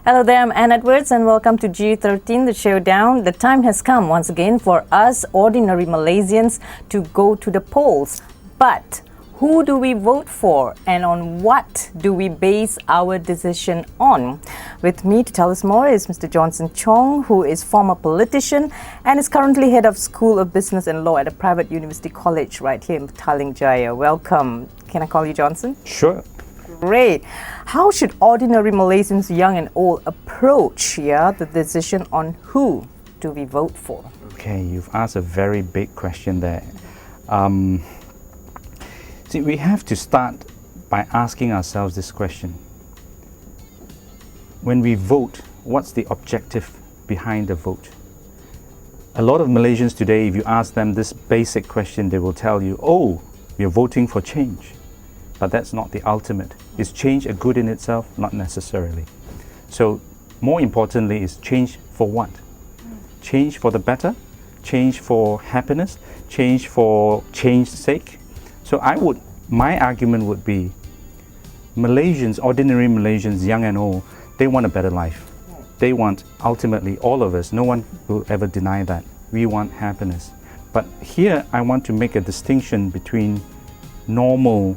Hello there, I'm Anne Edwards and welcome to GE13 The Showdown. The time has come once again for us ordinary Malaysians to go to the polls. But who do we vote for and on what do we base our decision on? With me to tell us more is Mr. Johnson Chong, who is former politician and is currently head of School of Business and Law at a private university college right here in Petaling Jaya. Welcome. Can I call you Johnson? Sure. Great. How should ordinary Malaysians, young and old, approach the decision on who do we vote for? Okay, you've asked a very big question there. See, we have to start by asking ourselves this question. When we vote, what's the objective behind the vote? A lot of Malaysians today, if you ask them this basic question, they will tell you, oh, we are voting for change. But that's not the ultimate. Is change a good in itself? Not necessarily. So more importantly is change for what? Change for the better? Change for happiness? Change for change's sake? So my argument would be Malaysians, ordinary Malaysians, young and old, they want a better life. They want, ultimately, all of us, no one will ever deny that. We want happiness. But here I want to make a distinction between normal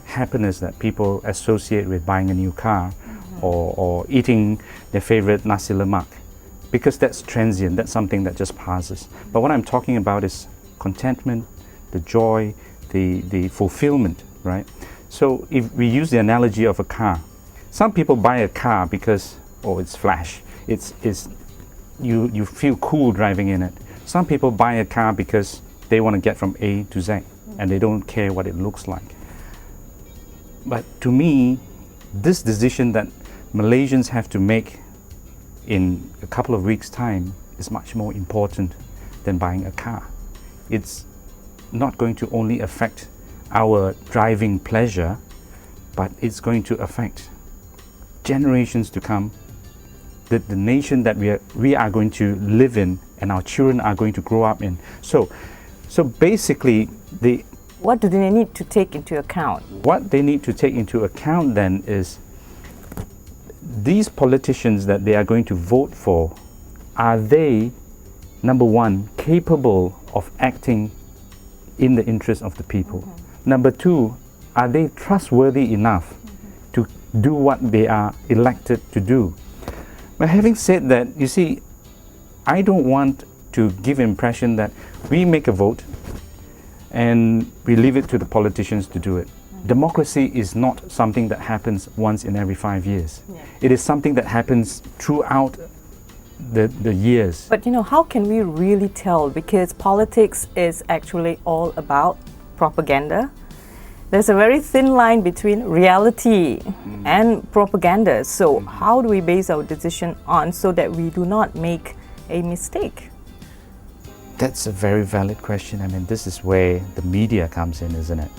happiness that people associate with buying a new car or eating their favorite nasi lemak, because that's transient, that's something that just passes. But what I'm talking about is contentment, the joy, the fulfillment, right? So if we use the analogy of a car, some people buy a car because, oh, it's flash, you feel cool driving in it. Some people buy a car because they want to get from A to Z and they don't care what it looks like. But to me, this decision that Malaysians have to make in a couple of weeks' time is much more important than buying a car. It's not going to only affect our driving pleasure, but it's going to affect generations to come, the nation that we are going to live in and our children are going to grow up in. So basically, what do they need to take into account? What they need to take into account then is these politicians that they are going to vote for, are they, number one, capable of acting in the interest of the people? Number two, are they trustworthy enough to do what they are elected to do? But having said that, you see, I don't want to give impression that we make a vote and we leave it to the politicians to do it. Democracy is not something that happens once in every 5 years. It is something that happens throughout the years. But how can we really tell? Because politics is actually all about propaganda. There's a very thin line between reality and propaganda. So how do we base our decision on so that we do not make a mistake? That's a very valid question. I mean, this is where the media comes in, isn't it?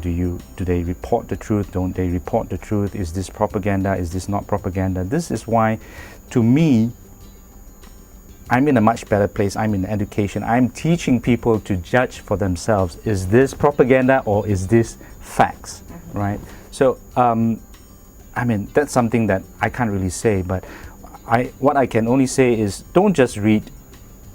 Do they report the truth? Don't they report the truth? Is this propaganda? Is this not propaganda? This is why, to me, I'm in a much better place. I'm in education. I'm teaching people to judge for themselves. Is this propaganda or is this facts, right? So, I mean, that's something that I can't really say, but what I can only say is don't just read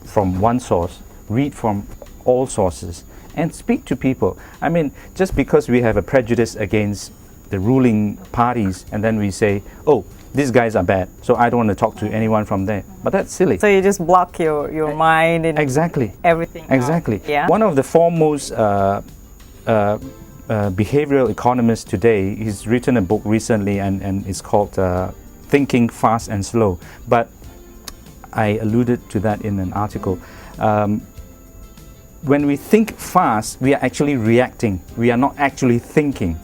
from one source, read from all sources and speak to people. I mean, just because we have a prejudice against the ruling parties and then we say, oh, these guys are bad, so I don't want to talk to anyone from there. But that's silly. So you just block your mind and everything. Exactly. Yeah? One of the foremost behavioral economists today, he's written a book recently and it's called Thinking Fast and Slow. But I alluded to that in an article. When we think fast, we are actually reacting. We are not actually thinking.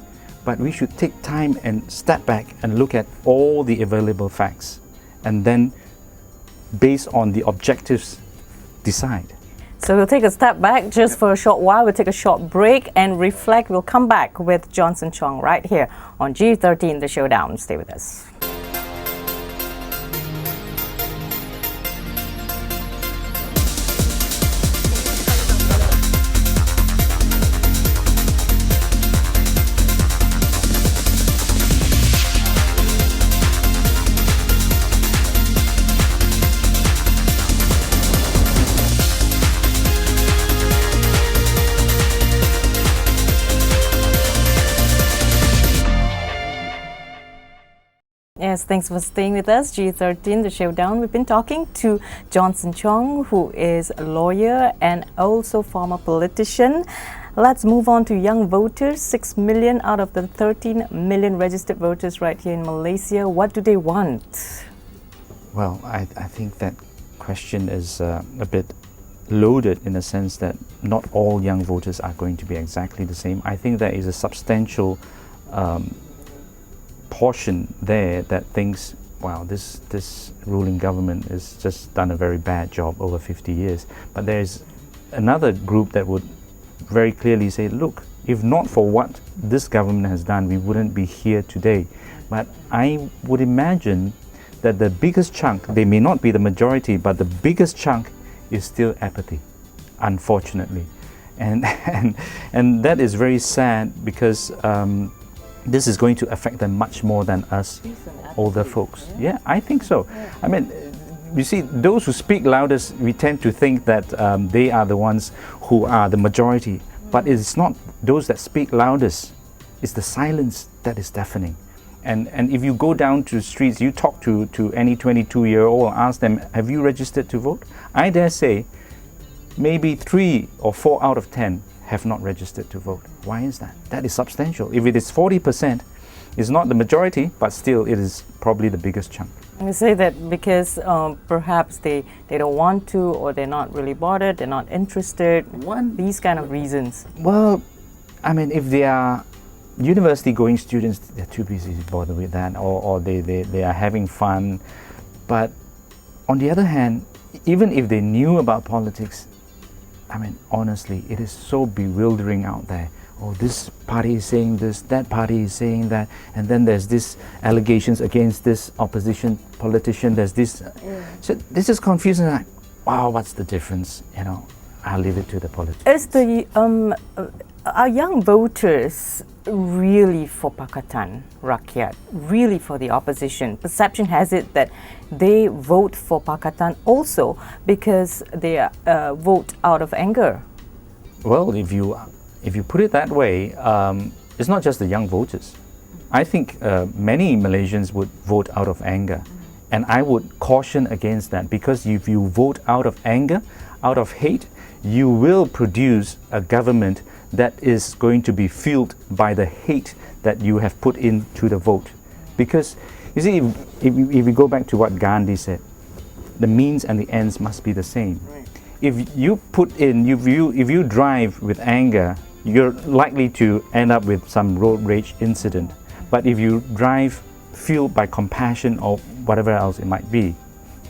But we should take time and step back and look at all the available facts and then, based on the objectives, decide. So we'll take a step back just for a short while. We'll take a short break and reflect. We'll come back with Johnson Chong right here on GE13 The Showdown. Stay with us. Yes, thanks for staying with us. GE13, the showdown. We've been talking to Johnson Chong, who is a lawyer and also former politician. Let's move on to young voters. 6 million out of the 13 million registered voters right here in Malaysia. What do they want? Well, I think that question is a bit loaded in the sense that not all young voters are going to be exactly the same. I think there is a substantial portion there that thinks, wow, this ruling government has just done a very bad job over 50 years. But there's another group that would very clearly say, look, if not for what this government has done, we wouldn't be here today. But I would imagine that the biggest chunk, they may not be the majority, but the biggest chunk is still apathy, unfortunately. And that is very sad because this is going to affect them much more than us older folks. Yeah, I think so. Yeah. I mean, you see, those who speak loudest, we tend to think that they are the ones who are the majority. But it's not those that speak loudest. It's the silence that is deafening. And if you go down to the streets, you talk to any 22-year-old, ask them, have you registered to vote? I dare say, maybe 3 or 4 out of 10 have not registered to vote. Why is that? That is substantial. If it is 40%, it's not the majority, but still it is probably the biggest chunk. I say that because perhaps they don't want to, or they're not really bothered, they're not interested. These kind of reasons. Well, I mean, if they are university-going students, they're too busy to bother with that, or they are having fun. But on the other hand, even if they knew about politics, I mean, honestly, it is so bewildering out there. Oh, this party is saying this, that party is saying that, and then there's this allegations against this opposition politician, there's this. So this is confusing, like, wow, what's the difference? You know, I'll leave it to the politicians. Are young voters really for Pakatan Rakyat, really for the opposition? Perception has it that they vote for Pakatan also because they vote out of anger. Well, if you put it that way, it's not just the young voters. I think many Malaysians would vote out of anger. And I would caution against that, because if you vote out of anger, out of hate, you will produce a government that is going to be fueled by the hate that you have put into the vote. Because, you see, if we go back to what Gandhi said, the means and the ends must be the same. Right. If you drive with anger, you're likely to end up with some road rage incident. But if you drive fueled by compassion or whatever else it might be,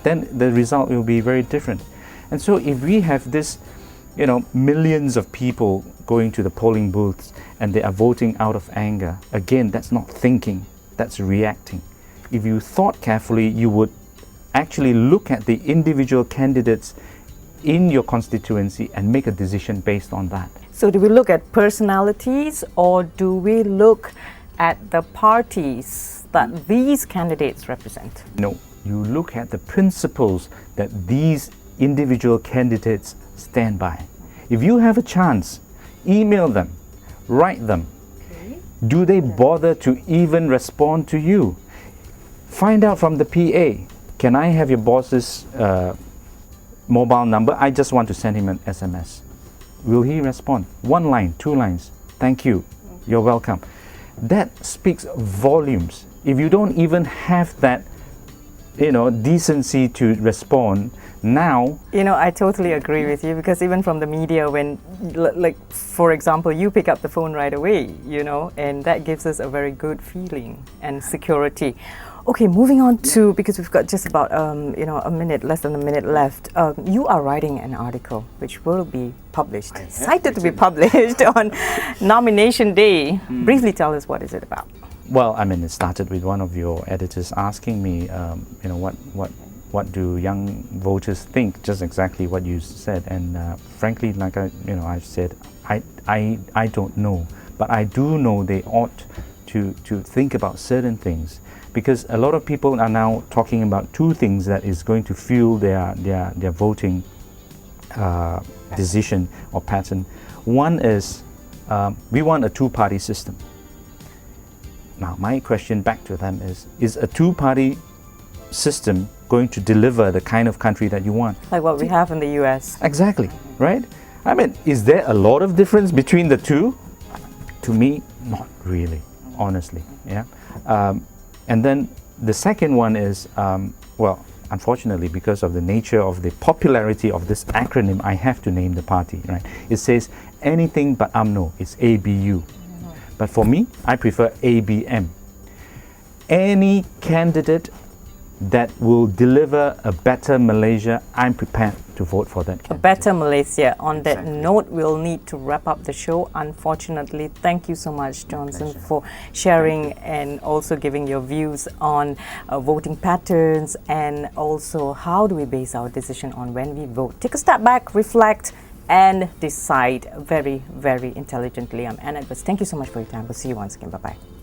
then the result will be very different. And so if we have this, millions of people going to the polling booths and they are voting out of anger, again, that's not thinking, that's reacting. If you thought carefully, you would actually look at the individual candidates in your constituency and make a decision based on that. So do we look at personalities, or do we look at the parties that these candidates represent? No, you look at the principles that these individual candidates stand by. If you have a chance, email them, write them. Okay. Do they bother to even respond to you? Find out from the PA, can I have your boss's mobile number? I just want to send him an SMS. Will he respond? 1 line, 2 lines. Thank you. You're welcome. That speaks volumes. If you don't even have that, decency to respond now. I totally agree with you, because even from the media, when, like, for example, you pick up the phone right away, and that gives us a very good feeling and security. Okay, moving on to, because we've got just about, less than a minute left. You are writing an article which will be published, cited to be published on nomination day. Briefly tell us, what is it about? Well, it started with one of your editors asking me, what do young voters think? Just exactly what you said. And frankly, like I've said, I don't know, but I do know they ought to think about certain things. Because a lot of people are now talking about 2 things that is going to fuel their voting decision or pattern. One is we want a 2-party system. Now, my question back to them is a two-party system going to deliver the kind of country that you want? Like what we have in the US. Exactly, right? I mean, is there a lot of difference between the two? To me, not really, honestly. Yeah. And then the second one is, well, unfortunately, because of the nature of the popularity of this acronym, I have to name the party, right? It says anything but UMNO. It's ABU. But for me, I prefer ABM. Any candidate that will deliver a better Malaysia, I'm prepared to vote for that A candidate. better Malaysia. On that Exactly. note, we'll need to wrap up the show. Unfortunately, thank you so much, Johnson, for sharing and also giving your views on voting patterns, and also how do we base our decision on when we vote. Take a step back, reflect, and decide very, very intelligently. I'm Anna Edwards. Thank you so much for your time. We'll see you once again. Bye-bye.